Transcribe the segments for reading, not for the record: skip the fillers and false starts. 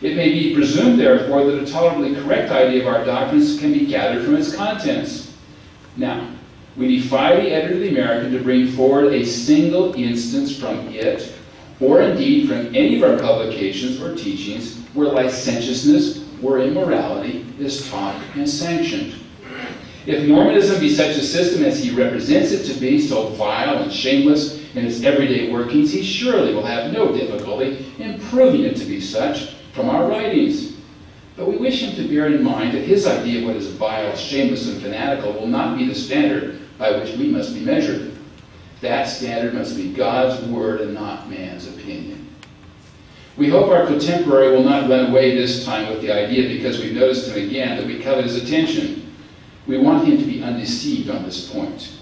It may be presumed, therefore, that a tolerably correct idea of our doctrines can be gathered from its contents. Now, we defy the editor of the American to bring forward a single instance from it, or indeed from any of our publications or teachings, where licentiousness or immorality is taught and sanctioned. If Mormonism be such a system as he represents it to be, so vile and shameless in its everyday workings, he surely will have no difficulty in proving it to be such from our writings. But we wish him to bear in mind that his idea of what is vile, shameless, and fanatical will not be the standard by which we must be measured. That standard must be God's word and not man's opinion. We hope our contemporary will not run away this time with the idea, because we've noticed him again, that we covet his attention. We want him to be undeceived on this point.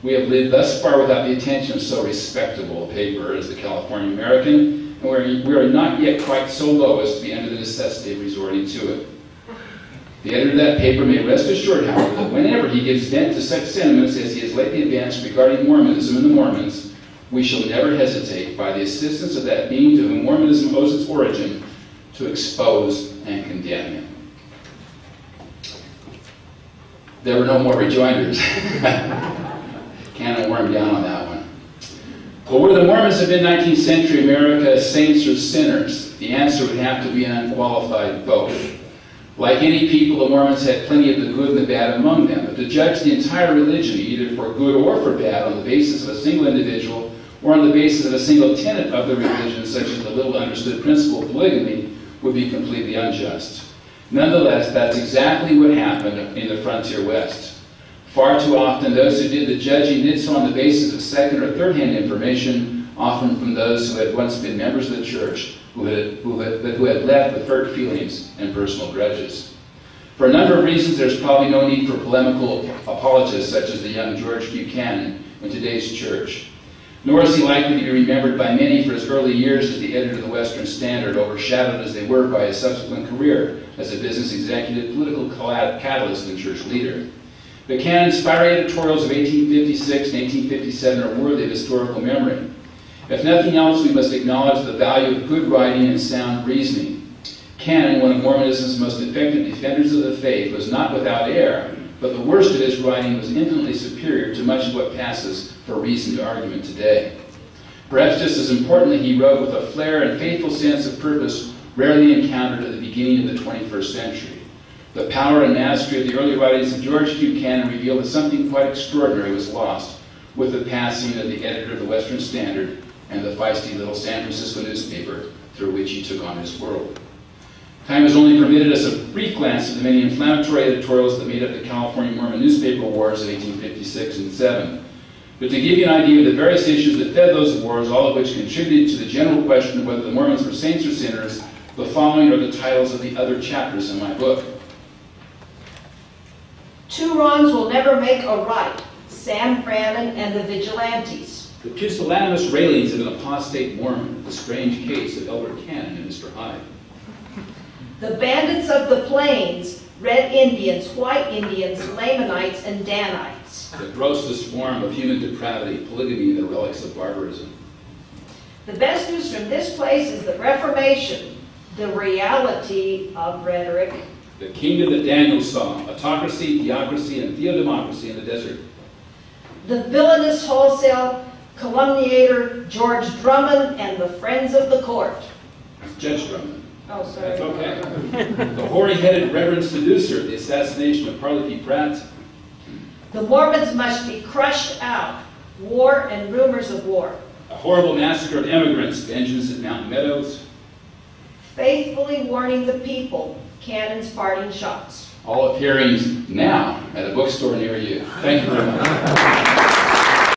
We have lived thus far without the attention of so respectable a paper as the California American, and we are not yet quite so low as to be under the necessity of resorting to it. The editor of that paper may rest assured, however, that whenever he gives vent to such sentiments as he has lately advanced regarding Mormonism and the Mormons, we shall never hesitate, by the assistance of that being to whom Mormonism owes its origin, to expose and condemn him. There were no more rejoinders. Can of worm down on that one. But were the Mormons of mid-19th century America saints or sinners? The answer would have to be an unqualified both. Like any people, the Mormons had plenty of the good and the bad among them, but to judge the entire religion, either for good or for bad, on the basis of a single individual or on the basis of a single tenet of the religion, such as the little understood principle of polygamy, would be completely unjust. Nonetheless, that's exactly what happened in the frontier West. Far too often, those who did the judging did so on the basis of second or third-hand information, often from those who had once been members of the church, who had left with hurt feelings and personal grudges. For a number of reasons, there's probably no need for polemical apologists such as the young George Buchanan in today's church. Nor is he likely to be remembered by many for his early years as the editor of the Western Standard, overshadowed as they were by his subsequent career as a business executive, political catalyst, and church leader. Buchanan's fiery editorials of 1856 and 1857 are worthy of historical memory. If nothing else, we must acknowledge the value of good writing and sound reasoning. Cannon, one of Mormonism's most effective defenders of the faith, was not without error, but the worst of his writing was infinitely superior to much of what passes for reasoned argument today. Perhaps just as importantly, he wrote with a flair and faithful sense of purpose rarely encountered at the beginning of the 21st century. The power and mastery of the early writings of George Buchanan revealed that something quite extraordinary was lost with the passing of the editor of the Western Standard and the feisty little San Francisco newspaper through which he took on his world. Time has only permitted us a brief glance at the many inflammatory editorials that made up the California Mormon newspaper wars of 1856 and 7. But to give you an idea of the various issues that fed those wars, all of which contributed to the general question of whether the Mormons were saints or sinners, the following are the titles of the other chapters in my book. Two wrongs will never make a right. Sam Brannan and the Vigilantes. The pusillanimous railings of an apostate Mormon, the strange case of Elder Cannon and Mr. Hyde. The bandits of the plains, red Indians, white Indians, Lamanites, and Danites. The grossest form of human depravity, polygamy, and the relics of barbarism. The best news from this place is the Reformation, the reality of rhetoric. The kingdom that Daniel saw, autocracy, theocracy, and theodemocracy in the desert. The villainous wholesale calumniator George Drummond and the friends of the court. Judge Drummond. Oh, sorry. That's okay. The hoary-headed Reverend Seducer, the assassination of Parley P. Pratt. The Mormons must be crushed out. War and rumors of war. A horrible massacre of immigrants, vengeance at Mountain Meadows. Faithfully warning the people, Cannon's parting shots. All appearing now at a bookstore near you. Thank you very much.